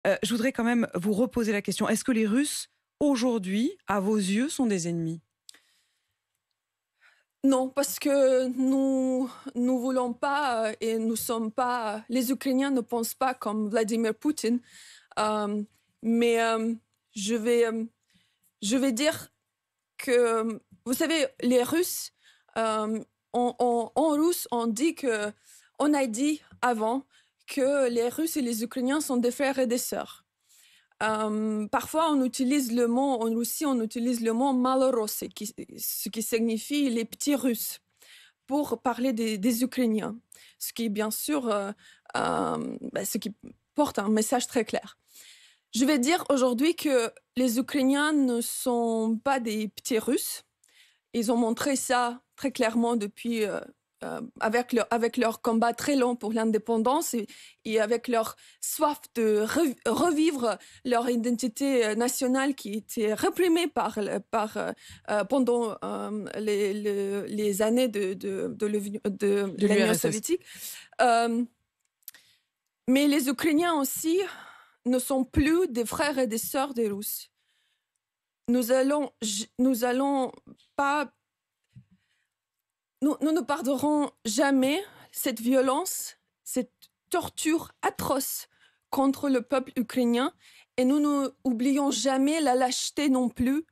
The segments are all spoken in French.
Je voudrais quand même vous reposer la question. Est-ce que les Russes, aujourd'hui, à vos yeux, sont des ennemis? Non, parce que nous voulons pas et nous sommes pas les Ukrainiens ne pensent pas comme Vladimir Poutine. Hem, mais je vais, je vais dire que, vous savez, les Russes, en russe, on a dit avant que les Russes et les Ukrainiens sont des frères et des sœurs. Parfois, on utilise le mot, en Russie, on utilise le mot malorossi, ce qui signifie les petits Russes, pour parler des Ukrainiens. Ce qui, bien sûr, ce qui porte un message très clair. Je vais dire aujourd'hui que les Ukrainiens ne sont pas des petits Russes. Ils ont montré ça très clairement depuis, avec leur combat très long pour l'indépendance et avec leur soif de revivre leur identité nationale qui était réprimée pendant les années de De l'Union l'URSS. soviétique. Euh, mais les Ukrainiens aussi ne sont plus des frères et des sœurs des Russes. Nous allons pas, nous ne pardonnerons jamais cette violence, cette torture atroce contre le peuple ukrainien, et nous n'oublions jamais la lâcheté non plus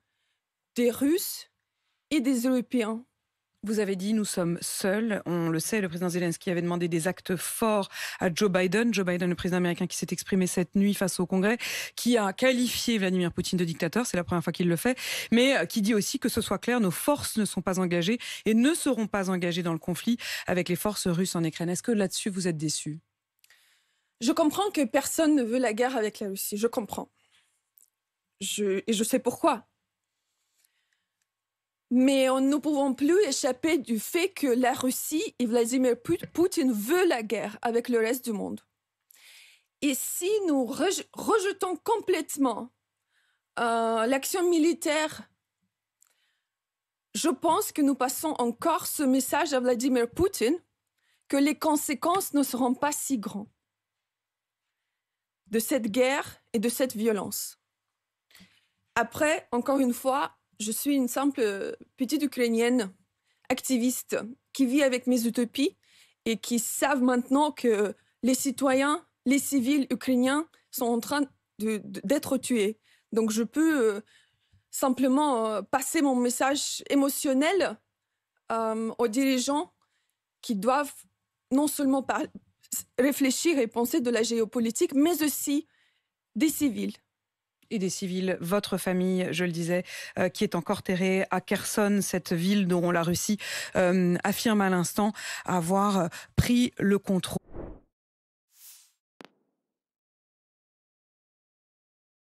des Russes et des Européens. Vous avez dit, nous sommes seuls. On le sait, le président Zelensky avait demandé des actes forts à Joe Biden. Joe Biden, le président américain qui s'est exprimé cette nuit face au Congrès, qui a qualifié Vladimir Poutine de dictateur. C'est la première fois qu'il le fait. Mais qui dit aussi que ce soit clair, nos forces ne sont pas engagées et ne seront pas engagées dans le conflit avec les forces russes en Ukraine. Est-ce que là-dessus, vous êtes déçus? Je comprends que personne ne veut la guerre avec la Russie. Je comprends. Et je sais pourquoi. Mais nous ne pouvons plus échapper du fait que la Russie et Vladimir Poutine veulent la guerre avec le reste du monde. Et si nous rejetons complètement l'action militaire, je pense que nous passons encore ce message à Vladimir Poutine que les conséquences ne seront pas si grandes de cette guerre et de cette violence. Après, encore une fois, je suis une simple petite Ukrainienne activiste qui vit avec mes utopies et qui savent maintenant que les citoyens, les civils ukrainiens sont en train d'être tués. Donc je peux simplement passer mon message émotionnel aux dirigeants qui doivent non seulement réfléchir et penser de la géopolitique, mais aussi des civils. Et des civils, votre famille, je le disais, qui est encore terrée à Kherson, cette ville dont la Russie affirme à l'instant avoir pris le contrôle.